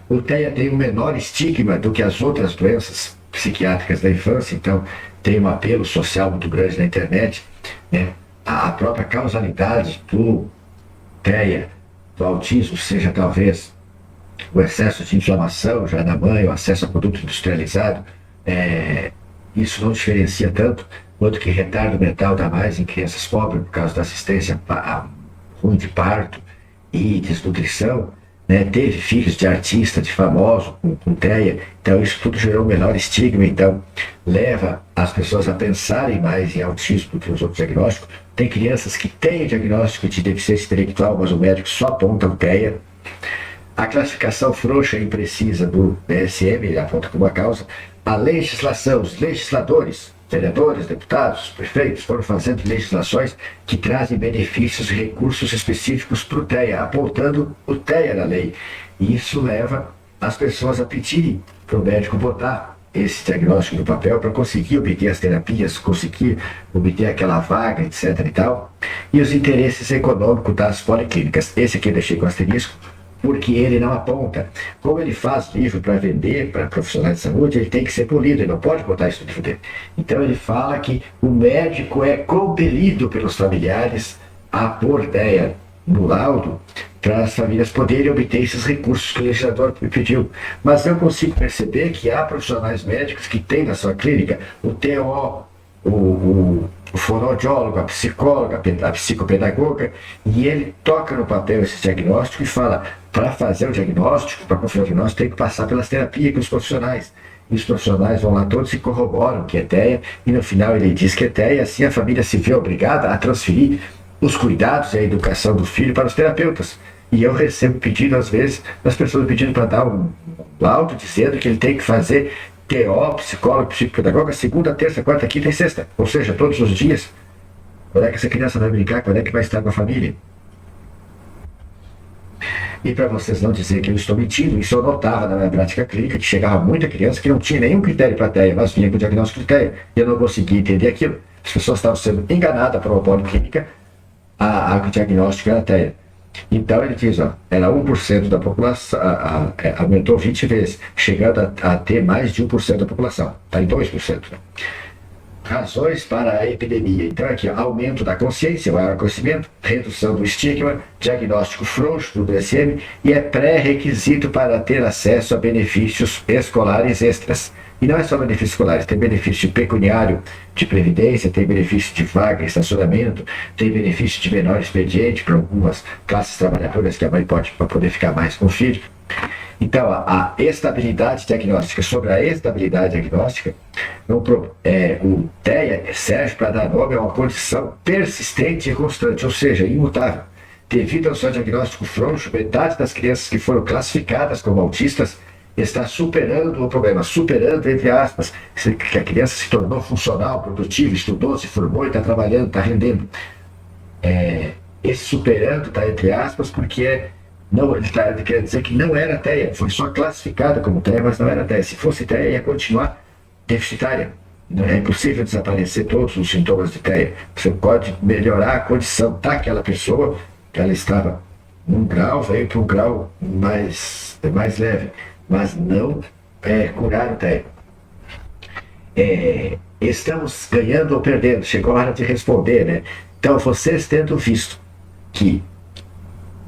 O TEA tem um menor estigma do que as outras doenças psiquiátricas da infância, então tem um apelo social muito grande na internet, né? A própria causalidade do TEA, do autismo, seja talvez o excesso de inflamação já na mãe, o acesso a produto industrializado, isso não diferencia tanto quanto que retardo mental dá mais em crianças pobres por causa da assistência ruim de parto e desnutrição, né? Teve filhos de artista, de famoso, com TEA, então isso tudo gerou um menor estigma, então leva as pessoas a pensarem mais em autismo do que os outros diagnósticos. Tem crianças que têm diagnóstico de deficiência intelectual, mas o médico só aponta o TEA. A classificação frouxa e imprecisa do DSM, ele aponta como uma causa. A legislação, os legisladores, vereadores, deputados, prefeitos, foram fazendo legislações que trazem benefícios e recursos específicos para o TEA, apontando o TEA na lei. E isso leva as pessoas a pedirem para o médico botar esse diagnóstico no papel para conseguir obter as terapias, conseguir obter aquela vaga, etc. e tal. E os interesses econômicos das policlínicas. Esse aqui eu deixei com asterisco, porque ele não aponta. Como ele faz livro para vender para profissionais de saúde, ele tem que ser polido, ele não pode botar isso no livro dele. Então ele fala que o médico é compelido pelos familiares a pôr TEA no laudo para as famílias poderem obter esses recursos que o legislador pediu. Mas eu consigo perceber que há profissionais médicos que têm na sua clínica o TO, o fonoaudiólogo, a psicóloga, a psicopedagoga, e ele toca no papel esse diagnóstico e fala: para fazer o diagnóstico, para conferir o diagnóstico, tem que passar pelas terapias com os profissionais. E os profissionais vão lá todos e corroboram que é TEA, e no final ele diz que é TEA, e assim a família se vê obrigada a transferir os cuidados e a educação do filho para os terapeutas. E eu recebo pedido, às vezes, das pessoas pedindo para dar um laudo dizendo que ele tem que fazer TO, psicólogo, psicopedagoga, segunda, terça, quarta, quinta e sexta. Ou seja, todos os dias. Quando é que essa criança vai brincar? Quando é que vai estar com a família? E para vocês não dizerem que eu estou mentindo, isso eu notava na minha prática clínica, que chegava muita criança que não tinha nenhum critério para TEA, mas vinha com o diagnóstico de TEA. E eu não conseguia entender aquilo. As pessoas estavam sendo enganadas por uma policlínica, a diagnóstico era TEA. Então ele diz, era 1% da população, aumentou 20 vezes, chegando a ter mais de 1% da população, está em 2%. Né? Razões para a epidemia. Então aqui, aumento da consciência, maior conhecimento, redução do estigma, diagnóstico frouxo do DSM, e é pré-requisito para ter acesso a benefícios escolares extras. E não é só benefícios escolares, tem benefício pecuniário de previdência, tem benefício de vaga em estacionamento, tem benefício de menor expediente para algumas classes trabalhadoras que a mãe pode para poder ficar mais com o filho. Então, a estabilidade diagnóstica, sobre a estabilidade diagnóstica, o TEA serve para dar nome a uma condição persistente e constante, ou seja, imutável. Devido ao seu diagnóstico frouxo, metade das crianças que foram classificadas como autistas está superando o problema, superando, entre aspas, que a criança se tornou funcional, produtiva, estudou, se formou e está trabalhando, está rendendo. Esse superando está entre aspas porque não, ele está querendo dizer que não era TEA, foi só classificada como TEA, mas não era TEA. Se fosse TEA, ia continuar deficitária. Não é impossível desaparecer todos os sintomas de TEA. Você pode melhorar a condição daquela pessoa, que ela estava num grau, veio para um grau mais leve, mas não curar o TEA. Estamos ganhando ou perdendo? Chegou a hora de responder, né? Então, vocês tendo visto que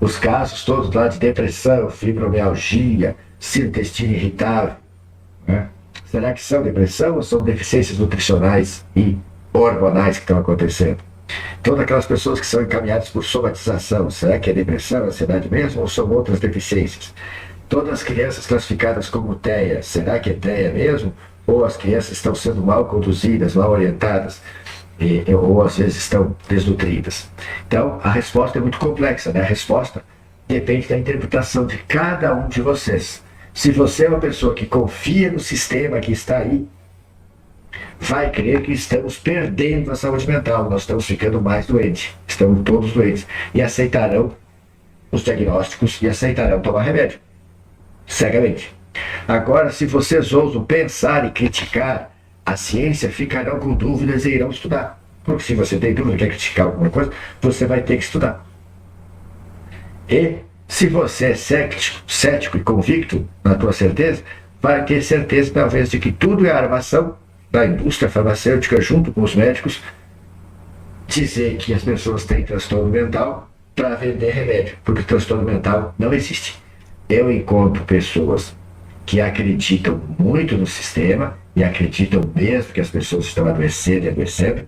os casos todos lá de depressão, fibromialgia, intestino irritável, né? Será que são depressão ou são deficiências nutricionais e hormonais que estão acontecendo? Todas aquelas pessoas que são encaminhadas por somatização, será que é depressão, ansiedade mesmo ou são outras deficiências? Todas as crianças classificadas como TEA, será que é TEA mesmo? Ou as crianças estão sendo mal conduzidas, mal orientadas? Ou às vezes estão desnutridas. Então, a resposta é muito complexa, né? A resposta depende da interpretação de cada um de vocês. Se você é uma pessoa que confia no sistema que está aí, vai crer que estamos perdendo a saúde mental, nós estamos ficando mais doentes, estamos todos doentes, e aceitarão os diagnósticos e aceitarão tomar remédio, cegamente. Agora, se vocês ousam pensar e criticar a ciência, ficarão com dúvidas e irão estudar. Porque se você tem dúvida e quer criticar alguma coisa, você vai ter que estudar. E se você é cético e convicto na tua certeza, vai ter certeza talvez de que tudo é armação da indústria farmacêutica junto com os médicos dizer que as pessoas têm transtorno mental para vender remédio, porque transtorno mental não existe. Eu encontro pessoas que acreditam muito no sistema e acreditam mesmo que as pessoas estão adoecendo e adoecendo.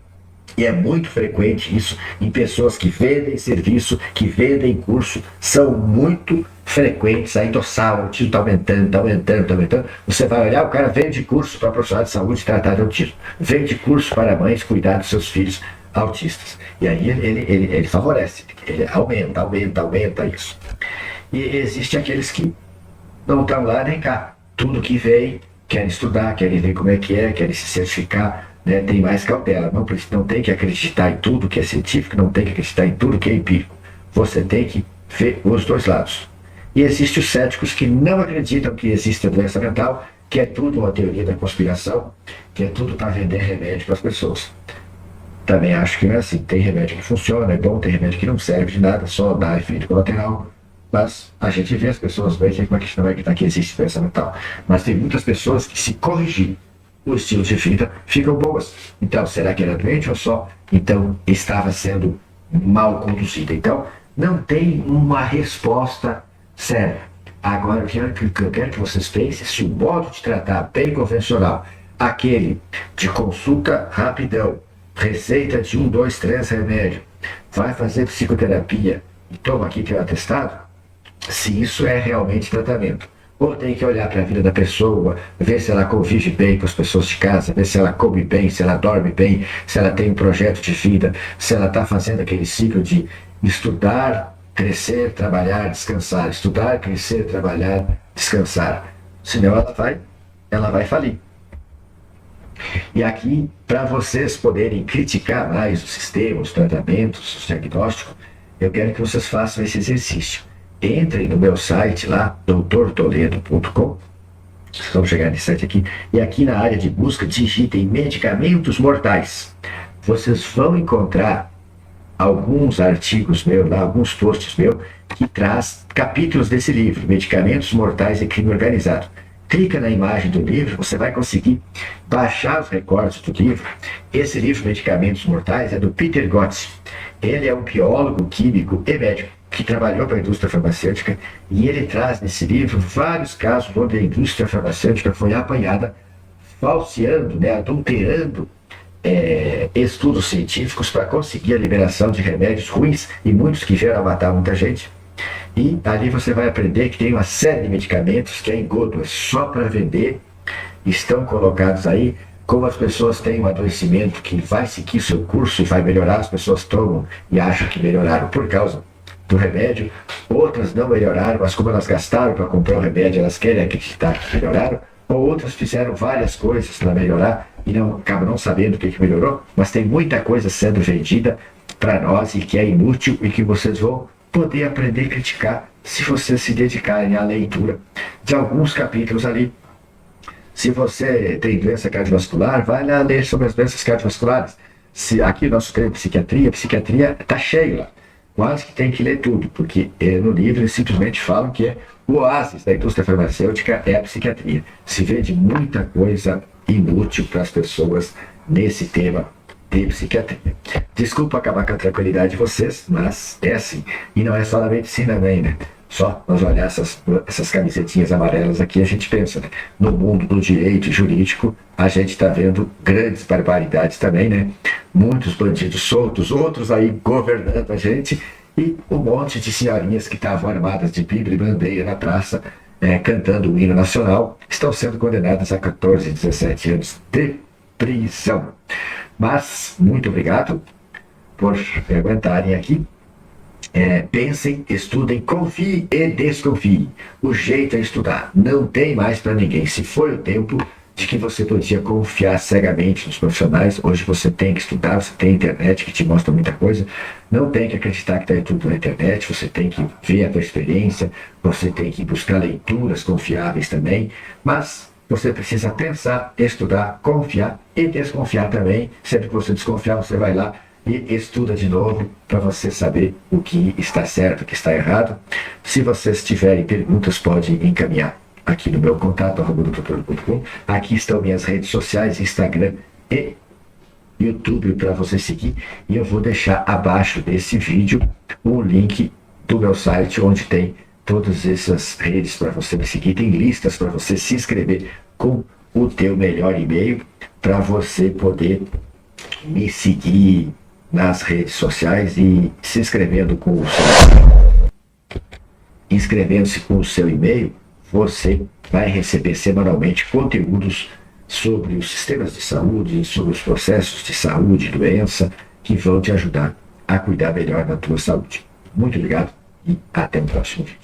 E é muito frequente isso em pessoas que vendem serviço, que vendem curso, são muito frequentes. Aí o autismo está aumentando, está aumentando, está aumentando. Você vai olhar, o cara vende curso para profissionais de saúde tratar de autismo, vende curso para mães cuidar dos seus filhos autistas. E aí ele favorece, ele aumenta isso. E existe aqueles que não estão lá nem cá. Tudo que vem, querem estudar, querem ver como é que é, querem se certificar, né? Tem mais cautela. Não tem que acreditar em tudo que é científico, não tem que acreditar em tudo que é empírico. Você tem que ver os dois lados. E existem os céticos que não acreditam que existe a doença mental, que é tudo uma teoria da conspiração, que é tudo para vender remédio para as pessoas. Também acho que não é assim. Tem remédio que funciona, é bom, tem remédio que não serve de nada, só dá efeito colateral. Mas a gente vê as pessoas bem, tem uma questão que existe doença mental. Mas tem muitas pessoas que, se corrigir o estilo de vida, ficam boas. Então, será que era doente ou só? Então, estava sendo mal conduzida. Então, não tem uma resposta séria. Agora, eu quero que vocês pensem se o modo de tratar bem convencional, aquele de consulta rapidão, receita de 1, 2, 3 remédio, vai fazer psicoterapia e toma aqui teu atestado, se isso é realmente tratamento. Ou tem que olhar para a vida da pessoa, ver se ela convive bem com as pessoas de casa, ver se ela come bem, se ela dorme bem, se ela tem um projeto de vida, se ela está fazendo aquele ciclo de estudar, crescer, trabalhar, descansar, estudar, crescer, trabalhar, descansar. Senão ela vai falir. E aqui, para vocês poderem criticar mais o sistema, os tratamentos, os diagnósticos, eu quero que vocês façam esse exercício. Entrem no meu site lá, doutortoledo.com. Vamos chegar nesse site aqui. E aqui na área de busca, digitem medicamentos mortais. Vocês vão encontrar alguns artigos meus, alguns posts meus, que traz capítulos desse livro, Medicamentos Mortais e Crime Organizado. Clica na imagem do livro, você vai conseguir baixar os recortes do livro. Esse livro, Medicamentos Mortais, é do Peter Gotze. Ele é um biólogo, químico e médico que trabalhou para a indústria farmacêutica, e ele traz nesse livro vários casos onde a indústria farmacêutica foi apanhada falseando, adulterando estudos científicos para conseguir a liberação de remédios ruins, e muitos que vieram a matar muita gente. E ali você vai aprender que tem uma série de medicamentos que é engodo, é só para vender, estão colocados aí. Como as pessoas têm um adoecimento que vai seguir seu curso e vai melhorar, as pessoas tomam e acham que melhoraram por causa do remédio. Outras não melhoraram, mas como elas gastaram para comprar o remédio, elas querem acreditar que melhoraram. Ou outras fizeram várias coisas para melhorar e acabam não sabendo o que melhorou, mas tem muita coisa sendo vendida para nós e que é inútil e que vocês vão poder aprender a criticar se vocês se dedicarem à leitura de alguns capítulos ali. Se você tem doença cardiovascular, vai lá ler sobre as doenças cardiovasculares. Se aqui nosso treino de psiquiatria está cheio lá. Quase que tem que ler tudo, porque no livro eles simplesmente falam que é o oásis da indústria farmacêutica é a psiquiatria. Se vende muita coisa inútil para as pessoas nesse tema de psiquiatria. Desculpa acabar com a tranquilidade de vocês, mas é assim. E não é só na medicina também, né? Só nós olhar essas camisetinhas amarelas aqui, a gente pensa, né? No mundo do direito jurídico, a gente está vendo grandes barbaridades também, né? Muitos bandidos soltos, outros aí governando a gente, e um monte de senhorinhas que estavam armadas de bíblia e bandeira na praça, cantando o hino nacional, estão sendo condenadas a 14, 17 anos de prisão. Mas, muito obrigado por aguentarem aqui. Pensem, estudem, confiem e desconfiem. O jeito é estudar. Não tem mais para ninguém. Se foi o tempo de que você podia confiar cegamente nos profissionais, hoje você tem que estudar, você tem a internet que te mostra muita coisa. Não tem que acreditar que está tudo na internet, você tem que ver a tua experiência, você tem que buscar leituras confiáveis também, mas você precisa pensar, estudar, confiar e desconfiar também. Sempre que você desconfiar, você vai lá e estuda de novo para você saber o que está certo, o que está errado. Se vocês tiverem perguntas, podem encaminhar aqui no meu contato, @doutor.com. Aqui estão minhas redes sociais, Instagram e YouTube para você seguir. E eu vou deixar abaixo desse vídeo o link do meu site, onde tem todas essas redes para você me seguir. Tem listas para você se inscrever com o teu melhor e-mail, para você poder me seguir nas redes sociais e se inscrevendo com o inscrevendo-se com o seu e-mail, você vai receber semanalmente conteúdos sobre os sistemas de saúde, sobre os processos de saúde e doença, que vão te ajudar a cuidar melhor da tua saúde. Muito obrigado e até o próximo vídeo.